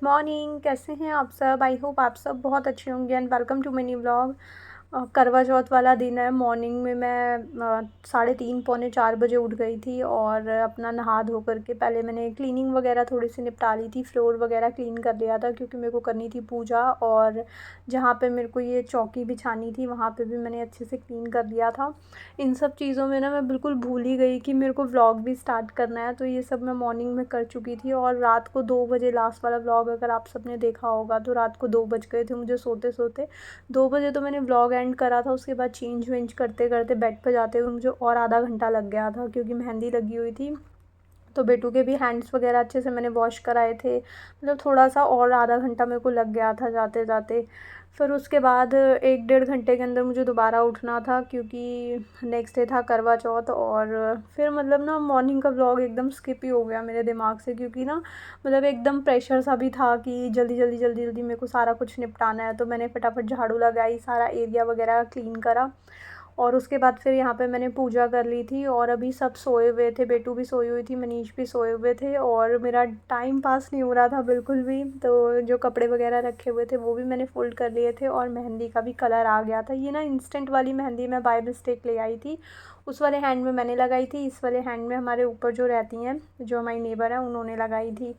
Morning, कैसे हैं आप सब? आई होप आप सब बहुत अच्छे होंगे and welcome to mini vlog. Karva Chauth वाला दिन है। मॉर्निंग में मैं 3:30 पौने 4 बजे उठ गई थी और अपना नहा धो करके पहले मैंने क्लीनिंग वगैरह थोड़ी सी निपटा ली थी। फ्लोर वगैरह क्लीन कर लिया था क्योंकि मेरे को करनी थी पूजा, और जहाँ पे मेरे को ये चौकी बिछानी थी वहाँ पे भी मैंने अच्छे से क्लीन कर लिया था। इन सब चीज़ों में ना मैं बिल्कुल भूल ही गई कि मेरे को व्लॉग भी स्टार्ट करना है, तो ये सब मैं मॉर्निंग में कर चुकी थी। और रात को 2 बजे लास्ट वाला व्लॉग अगर आप सबने देखा होगा तो रात को 2 बज गए थे मुझे सोते सोते। 2 बजे तो मैंने व्लॉग एंड करा था, उसके बाद चेंज वेंज करते करते बेड पर जाते हुए मुझे और आधा घंटा लग गया था क्योंकि मेहंदी लगी हुई थी। तो बेटू के भी हैंड्स वगैरह अच्छे से मैंने वॉश कराए थे, मतलब थोड़ा सा और आधा घंटा मेरे को लग गया था जाते जाते। फिर उसके बाद 1 डेढ़ घंटे के अंदर मुझे दोबारा उठना था क्योंकि नेक्स्ट डे था करवा चौथ। और फिर मतलब ना मॉर्निंग का व्लॉग एकदम स्किप ही हो गया मेरे दिमाग से, क्योंकि ना मतलब एकदम प्रेशर सा भी था कि जल्दी जल्दी जल्दी जल्दी मेरे को सारा कुछ निपटाना है। तो मैंने फटाफट झाड़ू लगाई, सारा एरिया वगैरह क्लीन करा और उसके बाद फिर यहाँ पे मैंने पूजा कर ली थी। और अभी सब सोए हुए थे, बेटू भी सोई हुई थी, मनीष भी सोए हुए थे और मेरा टाइम पास नहीं हो रहा था बिल्कुल भी। तो जो कपड़े वगैरह रखे हुए थे वो भी मैंने फ़ोल्ड कर लिए थे और मेहंदी का भी कलर आ गया था। ये ना इंस्टेंट वाली मेहंदी मैं बाय मिस्टेक ले आई थी। उस वाले हैंड में मैंने लगाई थी, इस वाले हैंड में हमारे ऊपर जो रहती हैं, जो हमारी नेबर हैं, उन्होंने लगाई थी।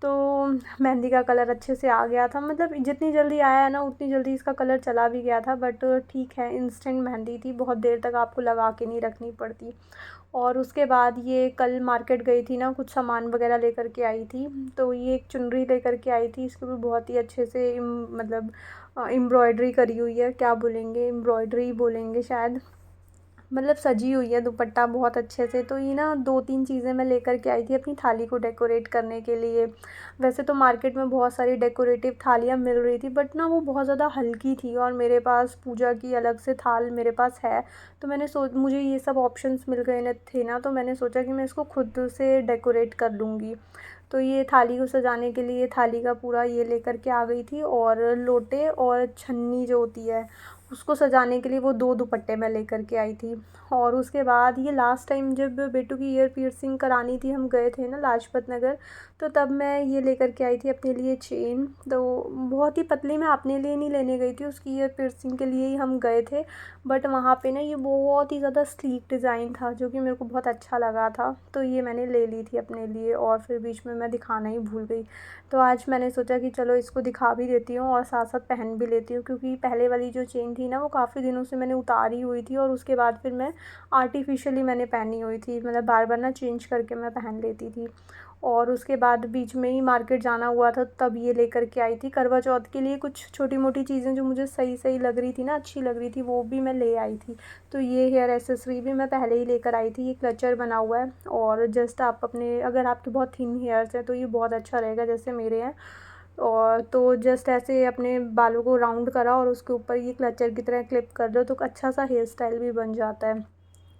तो मेहंदी का कलर अच्छे से आ गया था, मतलब जितनी जल्दी आया है ना उतनी जल्दी इसका कलर चला भी गया था। बट ठीक है, इंस्टेंट मेहंदी थी, बहुत देर तक आपको लगा के नहीं रखनी पड़ती। और उसके बाद ये कल मार्केट गई थी ना, कुछ सामान वगैरह लेकर के आई थी। तो ये एक चुनरी लेकर के आई थी, इसको भी बहुत ही अच्छे से मतलब एम्ब्रॉयडरी करी हुई है, क्या बोलेंगे, एम्ब्रॉयडरी बोलेंगे शायद, मतलब सजी हुई है दुपट्टा बहुत अच्छे से। तो ये ना 2-3 चीज़ें मैं लेकर के आई थी अपनी थाली को डेकोरेट करने के लिए। वैसे तो मार्केट में बहुत सारी डेकोरेटिव थालियाँ मिल रही थी, बट ना वो बहुत ज़्यादा हल्की थी और मेरे पास पूजा की अलग से थाल मेरे पास है। तो मुझे ये सब ऑप्शंस मिल गए न थे ना, तो मैंने सोचा कि मैं इसको खुद से डेकोरेट कर लूँगी। तो ये थाली को सजाने के लिए थाली का पूरा ये लेकर के आ गई थी, और लोटे और छन्नी जो होती है उसको सजाने के लिए वो 2 दुपट्टे मैं लेकर के आई थी। और उसके बाद ये लास्ट टाइम जब बेटू की ईयर पियर्सिंग करानी थी, हम गए थे ना लाजपत नगर, तो तब मैं ये लेकर के आई थी अपने लिए चेन। तो बहुत ही पतली, मैं अपने लिए नहीं लेने गई थी, उसकी ईयर पियर्सिंग के लिए ही हम गए थे। बट वहाँ पे ना ये बहुत ही ज़्यादा स्लीक डिज़ाइन था जो कि मेरे को बहुत अच्छा लगा था, तो ये मैंने ले ली थी अपने लिए। और फिर बीच में मैं दिखाना ही भूल गई, तो आज मैंने सोचा कि चलो इसको दिखा भी देती हूँ और साथ साथ पहन भी लेती हूँ, क्योंकि पहले वाली जो चेन थी ना वो काफ़ी दिनों से मैंने उतारी हुई थी और उसके बाद फिर मैं आर्टिफिशियली मैंने पहनी हुई थी, मतलब बार बार ना चेंज करके मैं पहन लेती थी। और उसके बाद बीच में ही मार्केट जाना हुआ था, तब ये लेकर के आई थी करवा चौथ के लिए कुछ छोटी मोटी चीज़ें जो मुझे सही सही लग रही थी ना, अच्छी लग रही थी, वो भी मैं ले आई थी। तो ये हेयर एसेसरी भी मैं पहले ही लेकर आई थी, ये क्लचर बना हुआ है। और जस्ट आप अपने, अगर आपके बहुत थिन हेयर्स हैं तो ये बहुत अच्छा रहेगा, जैसे मेरे हैं। और तो जस्ट ऐसे अपने बालों को राउंड करा और उसके ऊपर ये क्लचर की तरह क्लिप कर दो, तो अच्छा सा हेयर स्टाइल भी बन जाता है।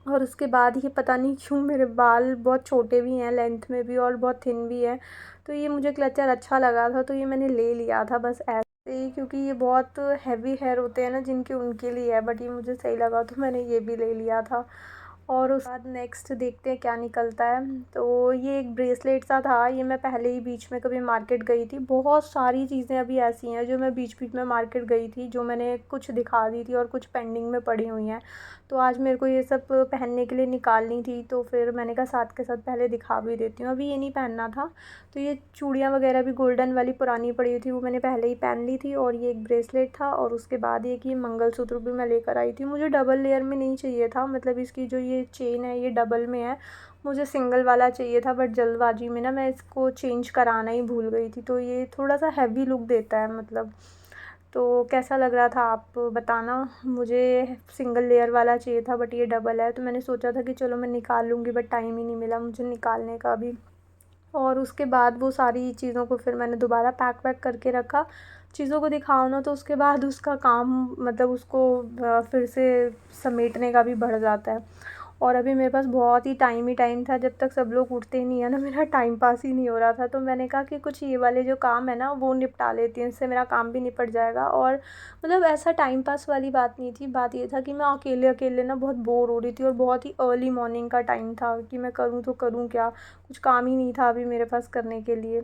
और उसके बाद ये पता नहीं क्यों मेरे बाल बहुत छोटे भी हैं लेंथ में भी और बहुत थिन भी है, तो ये मुझे क्लचर अच्छा लगा था तो ये मैंने ले लिया था बस ऐसे ही, क्योंकि ये बहुत हैवी हेयर होते हैं ना जिनके, उनके लिए है, बट ये मुझे सही लगा तो मैंने ये भी ले लिया था। और उस बाद नेक्स्ट देखते हैं क्या निकलता है। तो ये एक ब्रेसलेट सा था, ये मैं पहले ही बीच में कभी मार्केट गई थी, बहुत सारी चीज़ें अभी ऐसी हैं जो मैं बीच बीच में मार्केट गई थी, जो मैंने कुछ दिखा दी थी और कुछ पेंडिंग में पड़ी हुई हैं। तो आज मेरे को ये सब पहनने के लिए निकालनी थी, तो फिर मैंने कहा साथ के साथ पहले दिखा भी देती हूँ। अभी ये नहीं पहनना था, तो ये चूड़ियाँ वगैरह भी गोल्डन वाली पुरानी पड़ी हुई थी, वो मैंने पहले ही पहन ली थी। और ये एक ब्रेसलेट था, और उसके बाद ये कि मंगलसूत्र भी मैं लेकर आई थी। मुझे डबल लेयर में नहीं चाहिए था, मतलब इसकी जो ये चेन है ये डबल में है, मुझे सिंगल वाला चाहिए था, बट जल्दबाजी में ना मैं इसको चेंज कराना ही भूल गई थी। तो ये थोड़ा सा हैवी लुक देता है मतलब। तो कैसा लग रहा था आप बताना। मुझे सिंगल लेयर वाला चाहिए था बट ये डबल है, तो मैंने सोचा था कि चलो मैं निकाल लूँगी, बट टाइम ही नहीं मिला मुझे निकालने का भी। और उसके बाद वो सारी चीज़ों को फिर मैंने दोबारा पैक वैक करके रखा। चीज़ों को दिखाओ ना तो उसके बाद उसका काम, मतलब उसको फिर से समेटने का भी बढ़ जाता है। और अभी मेरे पास बहुत ही टाइम था, जब तक सब लोग उठते नहीं है ना मेरा टाइम पास ही नहीं हो रहा था। तो मैंने कहा कि कुछ ये वाले जो काम है ना वो निपटा लेती हूँ, इससे मेरा काम भी निपट जाएगा। और मतलब ऐसा टाइम पास वाली बात नहीं थी, बात ये था कि मैं अकेले अकेले ना बहुत बोर हो रही थी, और बहुत ही अर्ली मॉर्निंग का टाइम था कि मैं करूँ तो करूँ क्या, कुछ काम ही नहीं था अभी मेरे पास करने के लिए।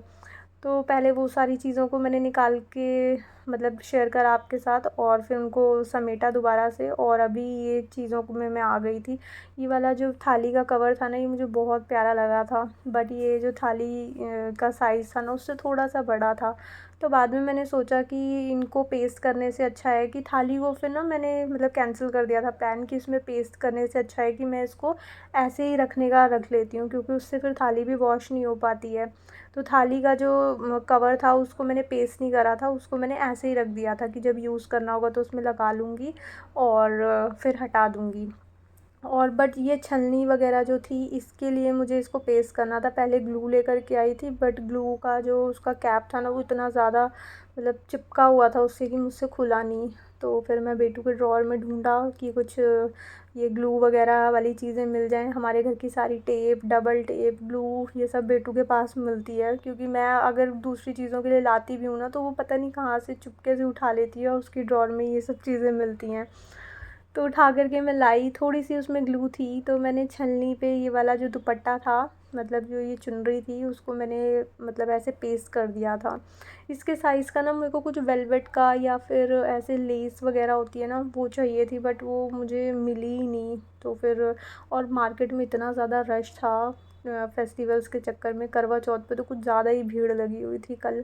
तो पहले वो सारी चीज़ों को मैंने निकाल के मतलब शेयर करा आपके साथ, और फिर उनको समेटा दोबारा से, और अभी ये चीज़ों को मैं आ गई थी। ये वाला जो थाली का कवर था ना, ये मुझे बहुत प्यारा लगा था, बट ये जो थाली का साइज़ था ना, उससे थोड़ा सा बड़ा था। तो बाद में मैंने सोचा कि इनको पेस्ट करने से अच्छा है कि थाली को, फिर ना मैंने मतलब कैंसिल कर दिया था प्लान कि इसमें पेस्ट करने से अच्छा है कि मैं इसको ऐसे ही रखने का रख लेती हूँ, क्योंकि उससे फिर थाली भी वॉश नहीं हो पाती है। तो थाली का जो कवर था उसको मैंने पेस्ट नहीं करा था, उसको मैंने ऐसे ही रख दिया था कि जब यूज़ करना होगा तो उसमें लगा लूँगी और फिर हटा दूँगी। और बट ये छलनी वगैरह जो थी, इसके लिए मुझे इसको पेस्ट करना था। पहले ग्लू लेकर के आई थी, बट ग्लू का जो उसका कैप था ना, वो इतना ज़्यादा मतलब चिपका हुआ था उससे कि मुझसे खुला नहीं। तो फिर मैं बेटू के ड्रॉअर में ढूंढा कि कुछ ये ग्लू वगैरह वाली चीज़ें मिल जाएं। हमारे घर की सारी टेप, डबल टेप, ग्लू, ये सब बेटू के पास मिलती है, क्योंकि मैं अगर दूसरी चीज़ों के लिए लाती भी हूँ ना, तो वो पता नहीं कहाँ से चुपके से उठा लेती है, और उसकी ड्रॉअर में ये सब चीज़ें मिलती हैं। तो उठा कर के मैं लाई, थोड़ी सी उसमें ग्लू थी, तो मैंने छलनी पे ये वाला जो दुपट्टा था, मतलब जो ये चुनरी थी, उसको मैंने मतलब ऐसे पेस्ट कर दिया था। इसके साइज़ का ना मेरे को कुछ वेलवेट का या फिर ऐसे लेस वगैरह होती है ना, वो चाहिए थी, बट वो मुझे मिली ही नहीं। तो फिर और मार्केट में इतना ज़्यादा रश था फेस्टिवल्स के चक्कर में, करवा चौथ पे तो कुछ ज़्यादा ही भीड़ लगी हुई थी कल।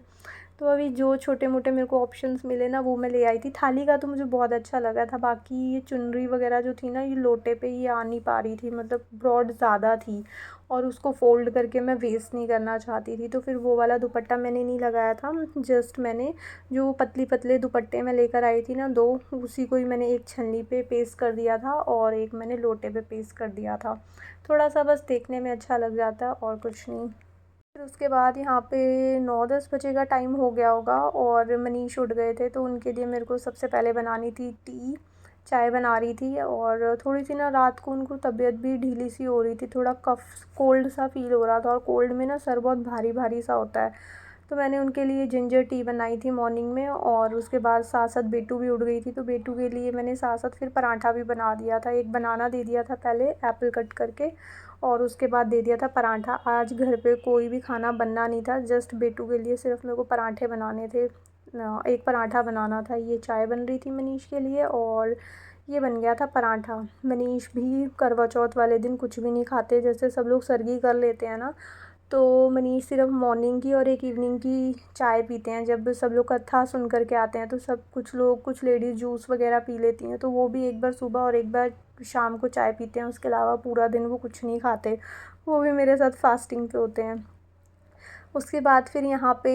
तो अभी जो छोटे मोटे मेरे को ऑप्शंस मिले ना, वो मैं ले आई थी। थाली का तो मुझे बहुत अच्छा लगा था, बाकी ये चुनरी वगैरह जो थी ना, ये लोटे पे ही आ नहीं पा रही थी, मतलब ब्रॉड ज़्यादा थी, और उसको फ़ोल्ड करके मैं वेस्ट नहीं करना चाहती थी। तो फिर वो वाला दुपट्टा मैंने नहीं लगाया था, जस्ट मैंने जो पतली पतले दुपट्टे मैं लेकर आई थी ना 2, उसी को ही मैंने एक छलनी पे पेस्ट कर दिया था और एक मैंने लोटे पे पेस्ट कर दिया था। थोड़ा सा बस देखने में अच्छा लग जाता, और कुछ नहीं। फिर उसके बाद यहाँ पे 9-10 बजे का टाइम हो गया होगा, और मनीष उठ गए थे, तो उनके लिए मेरे को सबसे पहले बनानी थी टी। चाय बना रही थी, और थोड़ी सी ना रात को उनको तबीयत भी ढीली सी हो रही थी, थोड़ा कफ कोल्ड सा फ़ील हो रहा था, और कोल्ड में ना सर बहुत भारी भारी सा होता है। तो मैंने उनके लिए जिंजर टी बनाई थी मॉर्निंग में, और उसके बाद साथ साथ बेटू भी उठ गई थी, तो बेटू के लिए मैंने साथ साथ फिर पराठा भी बना दिया था। एक बनाना दे दिया था पहले एप्पल कट करके, और उसके बाद दे दिया था पराठा। आज घर पे कोई भी खाना बनना नहीं था, जस्ट बेटू के लिए सिर्फ मेरे को पराठे बनाने थे। एक पराठा बनाना था। ये चाय बन रही थी मनीष के लिए, और ये बन गया था पराठा। मनीष भी करवा चौथ वाले दिन कुछ भी नहीं खाते, जैसे सब लोग सरगी कर लेते हैं ना, तो मनीष सिर्फ मॉर्निंग की और एक इवनिंग की चाय पीते हैं। जब सब लोग कथा सुन कर के आते हैं, तो सब कुछ लोग, कुछ लेडीज़ जूस वगैरह पी लेती हैं, तो वो भी एक बार सुबह और एक बार शाम को चाय पीते हैं। उसके अलावा पूरा दिन वो कुछ नहीं खाते, वो भी मेरे साथ फास्टिंग पे होते हैं। उसके बाद फिर यहाँ पे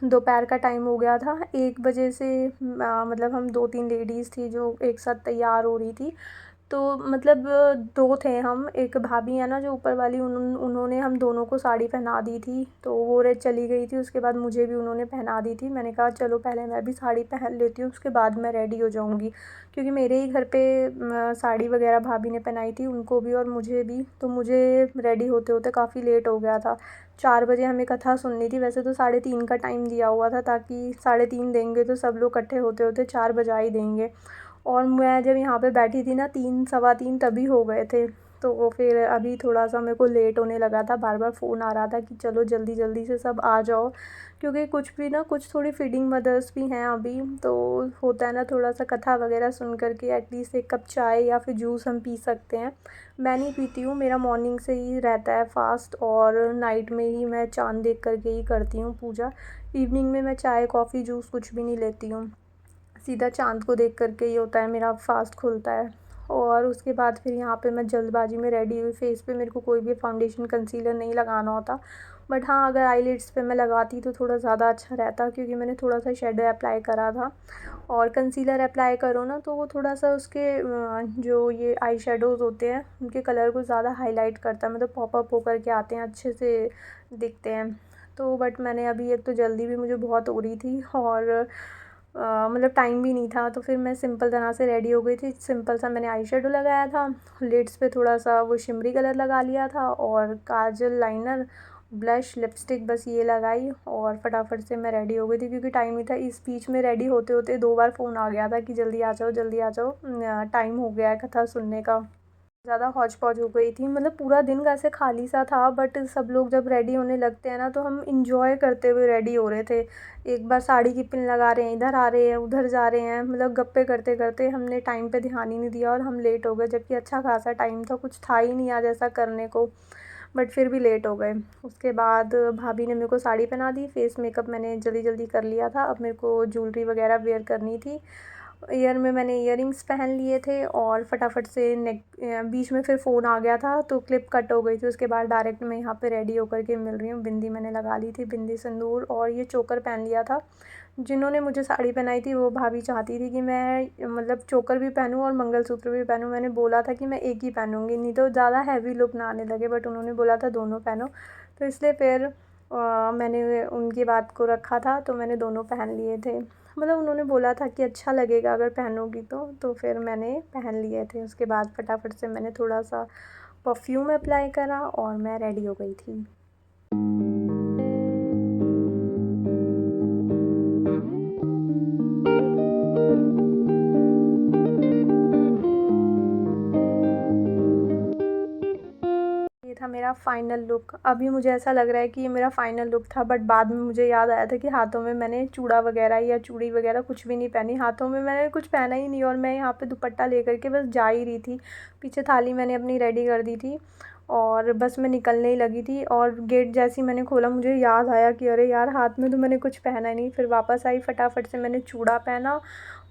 दोपहर का टाइम हो गया था 1 बजे से। मतलब हम 2-3 लेडीज़ थी जो एक साथ तैयार हो रही थी। तो मतलब 2 थे हम, एक भाभी है ना जो ऊपर वाली, उन्होंने हम दोनों को साड़ी पहना दी थी, तो वो चली गई थी। उसके बाद मुझे भी उन्होंने पहना दी थी। मैंने कहा चलो पहले मैं भी साड़ी पहन लेती हूँ, उसके बाद मैं रेडी हो जाऊँगी, क्योंकि मेरे ही घर पे साड़ी वगैरह भाभी ने पहनाई थी उनको भी और मुझे भी, तो मुझे रेडी होते होते काफ़ी लेट हो गया था। 4 बजे हमें कथा सुननी थी, वैसे तो 3:30 का टाइम दिया हुआ था, ताकि 3:30 देंगे तो सब लोग इकट्ठे होते होते 4 बजा ही देंगे। और मैं जब यहाँ पे बैठी थी ना, 3 सवा 3 तभी हो गए थे। तो वो फिर अभी थोड़ा सा मेरे को लेट होने लगा था, बार बार फ़ोन आ रहा था कि चलो जल्दी जल्दी से सब आ जाओ, क्योंकि कुछ भी ना, कुछ थोड़ी फीडिंग मदर्स भी हैं अभी, तो होता है ना थोड़ा सा कथा वगैरह सुन करके एटलीस्ट एक कप चाय या फिर जूस हम पी सकते हैं। मैं नहीं पीती हूँ, मेरा मॉर्निंग से ही रहता है फास्ट, और नाइट में ही मैं चाँद देख करके ही करती हूँ पूजा। इवनिंग में मैं चाय कॉफ़ी जूस कुछ भी नहीं लेती हूँ, सीधा चाँद को देख करके ही होता है मेरा फास्ट खुलता है। और उसके बाद फिर यहाँ पे मैं जल्दबाजी में रेडी हुई। फेस पे मेरे को कोई भी फाउंडेशन कंसीलर नहीं लगाना होता, बट हाँ अगर आईलिड्स पे मैं लगाती तो थोड़ा ज़्यादा अच्छा रहता, क्योंकि मैंने थोड़ा सा शेडो अप्लाई करा था। और कंसीलर अप्लाई करो ना, तो वो थोड़ा सा उसके जो ये आई शेडोज़ होते हैं उनके कलर को ज़्यादा हाईलाइट करता है, मतलब पॉपअप होकर के आते हैं, अच्छे से दिखते हैं। तो बट मैंने अभी, एक तो जल्दी भी मुझे बहुत हो रही थी, और मतलब टाइम भी नहीं था, तो फिर मैं सिंपल तरह से रेडी हो गई थी। सिंपल सा मैंने आई शेडो लगाया था, लिड्स पे थोड़ा सा वो शिमरी कलर लगा लिया था, और काजल, लाइनर, ब्लश, लिपस्टिक, बस ये लगाई, और फटाफट से मैं रेडी हो गई थी, क्योंकि टाइम नहीं था। इस बीच में रेडी होते होते 2 बार फ़ोन आ गया था कि जल्दी आ जाओ, जल्दी आ जाओ, टाइम हो गया है कथा सुनने का। ज़्यादा हौच-पौच हो गई थी, मतलब पूरा दिन कैसे खाली सा था, बट सब लोग जब रेडी होने लगते हैं ना तो हम इंजॉय करते हुए रेडी हो रहे थे। एक बार साड़ी की पिन लगा रहे हैं, इधर आ रहे हैं, उधर जा रहे हैं, मतलब गप्पे करते करते हमने टाइम पे ध्यान ही नहीं दिया और हम लेट हो गए, जबकि अच्छा खासा टाइम था, कुछ था ही नहीं आज ऐसा करने को, बट फिर भी लेट हो गए। उसके बाद भाभी ने मेरे को साड़ी पहना दी, फेस मेकअप मैंने जल्दी जल्दी कर लिया था, अब मेरे को ज्वेलरी वगैरह वेयर करनी थी। ईयर में मैंने इयररिंग्स पहन लिए थे और फटाफट से नेक बीच में फिर फ़ोन आ गया था तो क्लिप कट हो गई थी। उसके बाद डायरेक्ट मैं यहाँ पे रेडी होकर के मिल रही हूँ। बिंदी मैंने लगा ली थी, बिंदी सिंदूर, और ये चोकर पहन लिया था। जिन्होंने मुझे साड़ी पहनाई थी वो भाभी चाहती थी कि मैं मतलब चोकर भी पहनूँ और मंगलसूत्र भी पहनूँ। मैंने बोला था कि मैं एक ही पहनूँगी, नहीं तो ज़्यादा हैवी लुक ना आने लगे, बट उन्होंने बोला था दोनों पहनो, तो इसलिए फिर मैंने उनकी बात को रखा था, तो मैंने दोनों पहन लिए थे। मतलब उन्होंने बोला था कि अच्छा लगेगा अगर पहनोगी तो फिर मैंने पहन लिए थे। उसके बाद फटाफट से मैंने थोड़ा सा परफ्यूम अप्लाई करा और मैं रेडी हो गई थी। ये था मेरा फ़ाइनल लुक। अभी मुझे ऐसा लग रहा है कि ये मेरा फ़ाइनल लुक था, बट बाद में मुझे याद आया था कि हाथों में मैंने चूड़ा वगैरह या चूड़ी वगैरह कुछ भी नहीं पहनी, हाथों में मैंने कुछ पहना ही नहीं, और मैं यहाँ पे दुपट्टा लेकर के बस जा ही रही थी। पीछे थाली मैंने अपनी रेडी कर दी थी और बस मैं निकलने ही लगी थी, और गेट जैसे ही मैंने खोला मुझे याद आया कि अरे यार, हाथ में तो मैंने कुछ पहना ही नहीं। फिर वापस आई, फटाफट से मैंने चूड़ा पहना,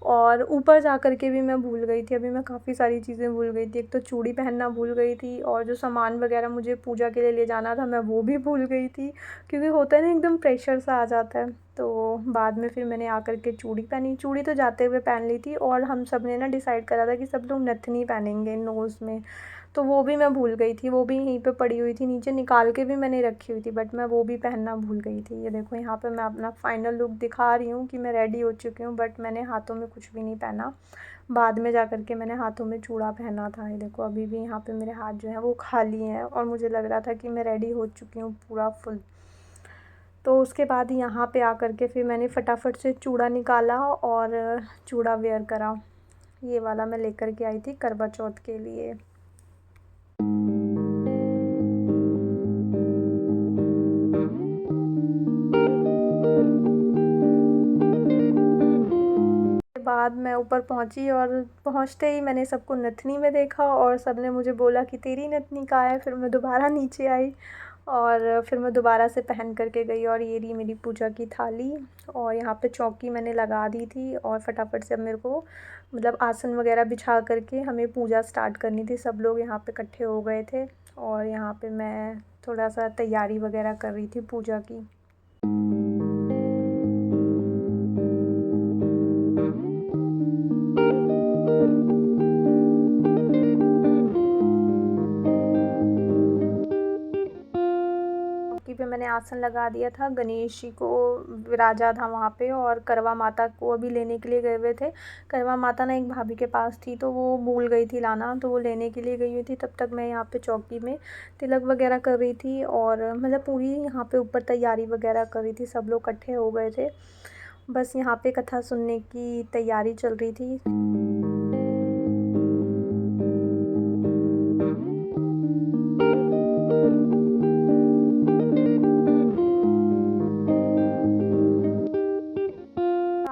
और ऊपर जा कर के भी मैं भूल गई थी। अभी मैं काफ़ी सारी चीज़ें भूल गई थी, एक तो चूड़ी पहनना भूल गई थी, और जो सामान वगैरह मुझे पूजा के लिए ले जाना था मैं वो भी भूल गई थी, क्योंकि होता है ना एकदम प्रेशर सा आ जाता है। तो बाद में फिर मैंने आकर के चूड़ी पहनी। चूड़ी तो जाते हुए पहन ली थी, और हम सब ने ना डिसाइड करा था कि सब लोग नथनी पहनेंगे नोज़ में, तो वो भी मैं भूल गई थी, वो भी यहीं पे पड़ी हुई थी, नीचे निकाल के भी मैंने रखी हुई थी, बट मैं वो भी पहनना भूल गई थी। ये देखो यहाँ पे मैं अपना फ़ाइनल लुक दिखा रही हूँ कि मैं रेडी हो चुकी हूँ, बट मैंने हाथों में कुछ भी नहीं पहना। बाद में जा कर के मैंने हाथों में चूड़ा पहना था। ये देखो अभी भी यहाँ पे मेरे हाथ जो हैं वो खाली हैं, और मुझे लग रहा था कि मैं रेडी हो चुकी हूँ पूरा फुल। तो उसके बाद यहाँ पे आकर के फिर मैंने फटाफट से चूड़ा निकाला और चूड़ा वेयर करा। ये वाला मैं लेकर के आई थी करवा चौथ के लिए। के बाद मैं ऊपर पहुंची, और पहुंचते ही मैंने सबको नथनी में देखा, और सबने मुझे बोला कि तेरी नथनी कहाँ है। फिर मैं दोबारा नीचे आई, और फिर मैं दोबारा से पहन करके गई, और ये रही मेरी पूजा की थाली, और यहाँ पे चौकी मैंने लगा दी थी, और फटाफट से अब मेरे को मतलब आसन वगैरह बिछा करके हमें पूजा स्टार्ट करनी थी। सब लोग यहाँ पे इकट्ठे हो गए थे, और यहाँ पे मैं थोड़ा सा तैयारी वगैरह कर रही थी पूजा की। चौकी पे मैंने आसन लगा दिया था, गणेश जी को विराजा था वहाँ पे, और करवा माता को अभी लेने के लिए गए हुए थे। करवा माता ना एक भाभी के पास थी, तो वो भूल गई थी लाना, तो वो लेने के लिए गई हुई थी। तब तक मैं यहाँ पे चौकी में तिलक वगैरह कर रही थी, और मतलब पूरी यहाँ पे ऊपर तैयारी वगैरह कर रही थी। सब लोग इकट्ठे हो गए थे, बस यहाँ पे कथा सुनने की तैयारी चल रही थी।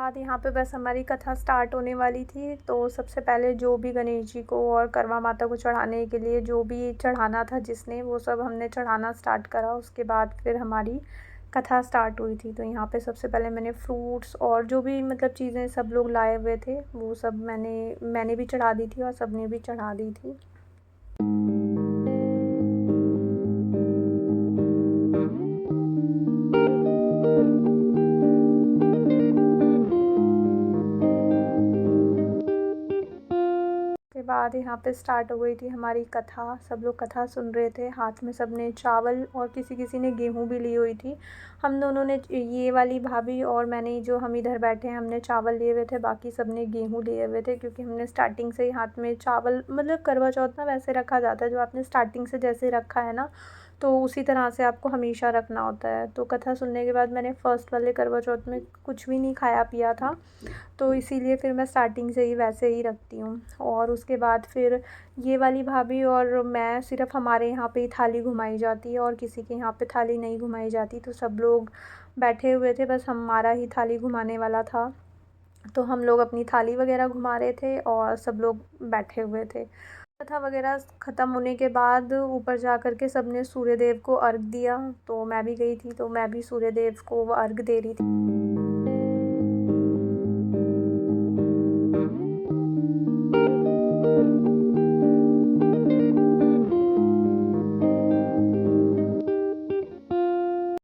बाद यहाँ पे बस हमारी कथा स्टार्ट होने वाली थी, तो सबसे पहले जो भी गणेश जी को और करवा माता को चढ़ाने के लिए जो भी चढ़ाना था जिसने, वो सब हमने चढ़ाना स्टार्ट करा। उसके बाद फिर हमारी कथा स्टार्ट हुई थी। तो यहाँ पे सबसे पहले मैंने फ्रूट्स और जो भी मतलब चीज़ें सब लोग लाए हुए थे वो सब मैंने भी चढ़ा दी थी, और सबने भी चढ़ा दी थी। के बाद यहाँ पे स्टार्ट हो गई थी हमारी कथा। सब लोग कथा सुन रहे थे, हाथ में सब ने चावल और किसी किसी ने गेहूँ भी ली हुई थी। हम दोनों ने, ये वाली भाभी और मैंने, जो हम इधर बैठे हैं, हमने चावल लिए हुए थे, बाकी सब ने गेहूँ लिए हुए थे, क्योंकि हमने स्टार्टिंग से ही हाथ में चावल, मतलब करवा चौथ ना वैसे रखा जाता है, जो आपने स्टार्टिंग से जैसे रखा है ना, तो उसी तरह से आपको हमेशा रखना होता है। तो कथा सुनने के बाद मैंने फ़र्स्ट वाले करवा चौथ में कुछ भी नहीं खाया पिया था, तो इसीलिए फिर मैं स्टार्टिंग से ही वैसे ही रखती हूँ। और उसके बाद फिर ये वाली भाभी और मैं सिर्फ़ हमारे यहाँ पे ही थाली घुमाई जाती है और किसी के यहाँ पे थाली नहीं घुमाई जाती। तो सब लोग बैठे हुए थे, बस हमारा ही थाली घुमाने वाला था। तो हम लोग अपनी थाली वगैरह घुमा रहे थे और सब लोग बैठे हुए थे। कथा वगैरह ख़त्म होने के बाद ऊपर जा कर के सबने सूर्य देव को अर्घ दिया, तो मैं भी गई थी, तो मैं भी सूर्य देव को अर्घ दे रही थी।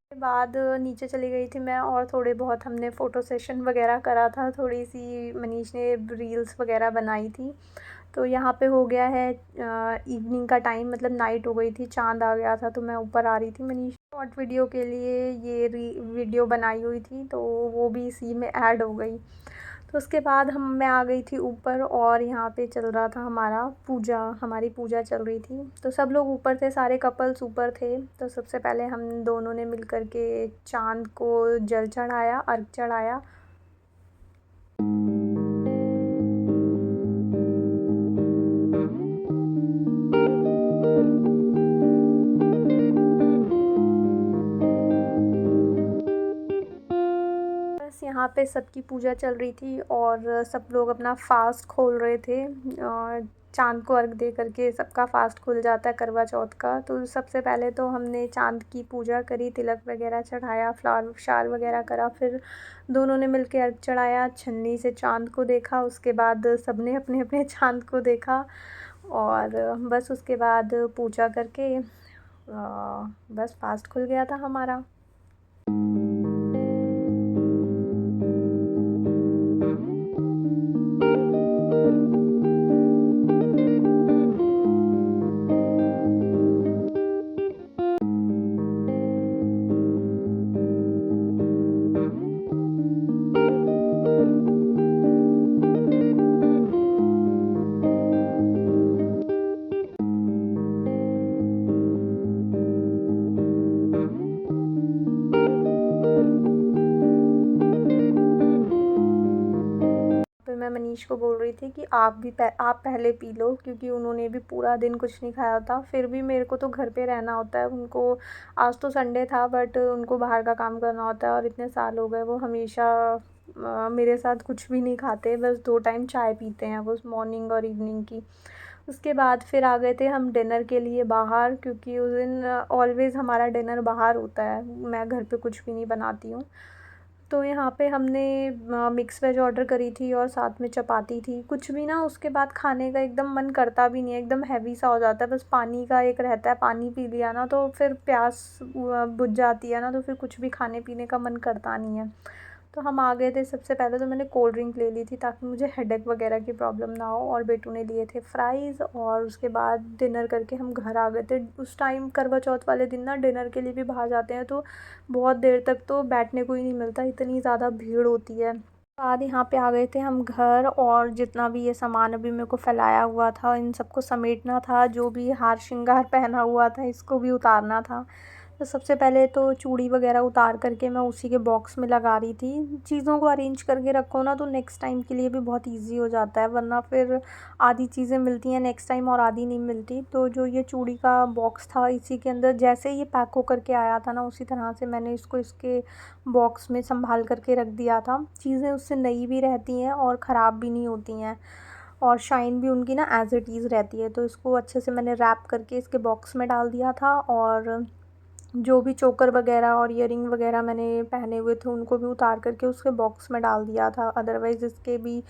के बाद नीचे चली गई थी मैं और थोड़े बहुत हमने फ़ोटो सेशन वगैरह करा था, थोड़ी सी मनीष ने रील्स वगैरह बनाई थी। तो यहाँ पे हो गया है इवनिंग का टाइम, मतलब नाइट हो गई थी, चाँद आ गया था, तो मैं ऊपर आ रही थी। मनीष शॉर्ट वीडियो के लिए ये वीडियो बनाई हुई थी, तो वो भी इसी में ऐड हो गई। तो उसके बाद मैं आ गई थी ऊपर और यहाँ पे चल रहा था हमारी पूजा चल रही थी। तो सब लोग ऊपर थे, सारे कपल्स ऊपर थे। तो सबसे पहले हम दोनों ने मिल कर के चाँद को जल चढ़ाया, अर्घ चढ़ाया। बस यहाँ पे सबकी पूजा चल रही थी और सब लोग अपना फ़ास्ट खोल रहे थे। चाँद को अर्घ दे करके सबका फ़ास्ट खुल जाता है करवा चौथ का। तो सबसे पहले तो हमने चाँद की पूजा करी, तिलक वगैरह चढ़ाया, फ्लावर वगैरह करा। फिर दोनों ने मिलके अर्घ चढ़ाया, छन्नी से चाँद को देखा। उसके बाद सबने अपने अपने चाँद को देखा और बस उसके बाद पूजा करके बस फ़ास्ट खुल गया था हमारा। फिर मैं मनीष को बोल रही थी कि आप पहले पी लो, क्योंकि उन्होंने भी पूरा दिन कुछ नहीं खाया था। फिर भी मेरे को तो घर पे रहना होता है, उनको आज तो संडे था बट उनको बाहर का काम करना होता है और इतने साल हो गए वो हमेशा मेरे साथ कुछ भी नहीं खाते, बस 2 टाइम चाय पीते हैं वो, मॉर्निंग और इवनिंग की। उसके बाद फिर आ गए थे हम डिनर के लिए बाहर, क्योंकि उस दिन ऑलवेज़ हमारा डिनर बाहर होता है, मैं घर पे कुछ भी नहीं बनाती हूँ। तो यहाँ पे हमने मिक्स वेज ऑर्डर करी थी और साथ में चपाती थी। कुछ भी ना उसके बाद खाने का एकदम मन करता भी नहीं है, एकदम हैवी सा हो जाता है। बस पानी का एक रहता है, पानी पी लिया ना तो फिर प्यास बुझ जाती है ना, तो फिर कुछ भी खाने पीने का मन करता नहीं है। तो हम आ गए थे, सबसे पहले तो मैंने कोल्ड ड्रिंक ले ली थी ताकि मुझे हेडेक वगैरह की प्रॉब्लम ना हो, और बेटू ने लिए थे फ्राइज़। और उसके बाद डिनर करके हम घर आ गए थे। उस टाइम करवा चौथ वाले दिन ना डिनर के लिए भी बाहर जाते हैं तो बहुत देर तक तो बैठने को ही नहीं मिलता, इतनी ज़्यादा भीड़ होती है। बाद यहाँ पे आ गए थे हम घर, और जितना भी ये सामान अभी मेरे को फैलाया हुआ था इन सबको समेटना था, जो भी हार श्रृंगार पहना हुआ था इसको भी उतारना था। तो सबसे पहले तो चूड़ी वगैरह उतार करके मैं उसी के बॉक्स में लगा रही थी। चीज़ों को अरेंज करके रखो ना तो नेक्स्ट टाइम के लिए भी बहुत ईजी हो जाता है, वरना फिर आधी चीज़ें मिलती हैं नेक्स्ट टाइम और आधी नहीं मिलती। तो जो ये चूड़ी का बॉक्स था इसी के अंदर जैसे ये पैक होकर के आया था ना, उसी तरह से मैंने इसको इसके बॉक्स में संभाल करके रख दिया था। चीज़ें उससे नई भी रहती हैं और ख़राब भी नहीं होती हैं, और शाइन भी उनकी ना एज़ इट इज़ रहती है। तो इसको अच्छे से मैंने रैप करके इसके बॉक्स में डाल दिया था, और जो भी चोकर वगैरह और ईयरिंग वगैरह मैंने पहने हुए थे उनको भी उतार करके उसके बॉक्स में डाल दिया था। अदरवाइज़ इसके भी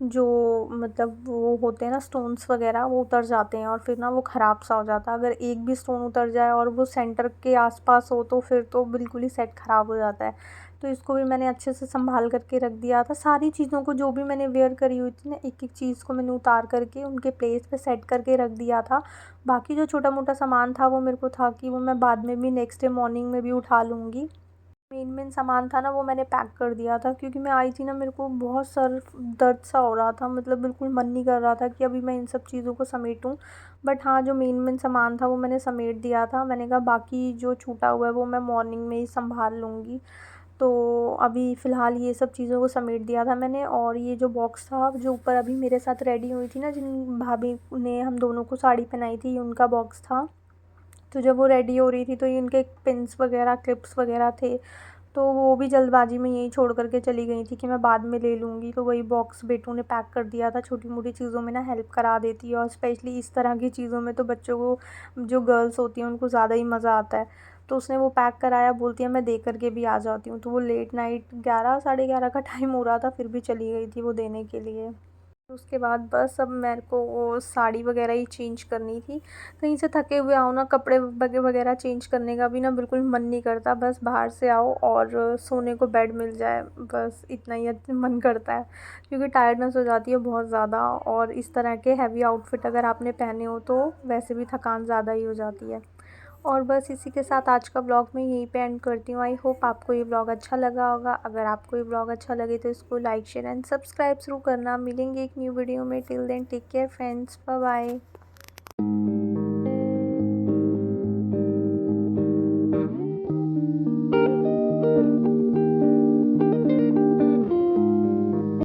जो मतलब वो होते हैं ना स्टोन्स वगैरह, वो उतर जाते हैं और फिर ना वो ख़राब सा हो जाता है। अगर एक भी स्टोन उतर जाए और वो सेंटर के आसपास हो तो फिर तो बिल्कुल ही सेट ख़राब हो जाता है। तो इसको भी मैंने अच्छे से संभाल करके रख दिया था। सारी चीज़ों को जो भी मैंने वेयर करी हुई थी ना, एक एक चीज़ को मैंने उतार करके उनके प्लेस पे सेट करके रख दिया था। बाकी जो छोटा मोटा सामान था वो मेरे को था कि वो मैं बाद में भी नेक्स्ट डे मॉर्निंग में भी उठा लूँगी। मेन सामान था ना वो मैंने पैक कर दिया था, क्योंकि मैं आई थी ना, मेरे को बहुत सर दर्द सा हो रहा था, मतलब बिल्कुल मन नहीं कर रहा था कि अभी मैं इन सब चीज़ों को समेटूं। बट हाँ, जो मेन सामान था वो मैंने समेट दिया था। मैंने कहा बाकी जो छूटा हुआ है वो मैं मॉर्निंग में ही संभाल लूँगी। तो अभी फ़िलहाल ये सब चीज़ों को समेट दिया था मैंने। और ये जो बॉक्स था जो ऊपर अभी मेरे साथ रेडी हुई थी ना, जिन भाभी ने हम दोनों को साड़ी पहनाई थी, ये उनका बॉक्स था। तो जब वो रेडी हो रही थी तो ये इनके पिन्स वगैरह क्लिप्स वगैरह थे, तो वो भी जल्दबाजी में यहीं छोड़ कर के चली गई थी कि मैं बाद में ले लूँगी। तो वही बॉक्स बेटू ने पैक कर दिया था। छोटी-मोटी चीज़ों में ना हेल्प करा देती है, और स्पेशली इस तरह की चीज़ों में तो बच्चों को, जो गर्ल्स होती हैं, उनको ज़्यादा ही मज़ा आता है। तो उसने वो पैक कराया, बोलती है मैं दे कर के भी आ जाती हूँ। तो वो लेट नाइट 11 साढ़े 11 का टाइम हो रहा था, फिर भी चली गई थी वो देने के लिए। उसके बाद बस अब मेरे को वो साड़ी वगैरह ही चेंज करनी थी। कहीं से थके हुए आओ ना, कपड़े वगैरह चेंज करने का भी ना बिल्कुल मन नहीं करता। बस बाहर से आओ और सोने को बेड मिल जाए, बस इतना ही मन करता है। क्योंकि टायर्डनेस हो जाती है बहुत ज़्यादा, और इस तरह के हैवी आउटफिट अगर आपने पहने हो तो वैसे भी थकान ज़्यादा ही हो जाती है। और बस इसी के साथ आज का व्लॉग मैं यहीं पे एंड करती हूँ। आई होप आपको ये व्लॉग अच्छा लगा होगा। अगर आपको ये व्लॉग अच्छा लगे तो इसको लाइक शेयर एंड सब्सक्राइब ज़रूर करना। मिलेंगे एक न्यू वीडियो में। Till then take care friends, bye bye.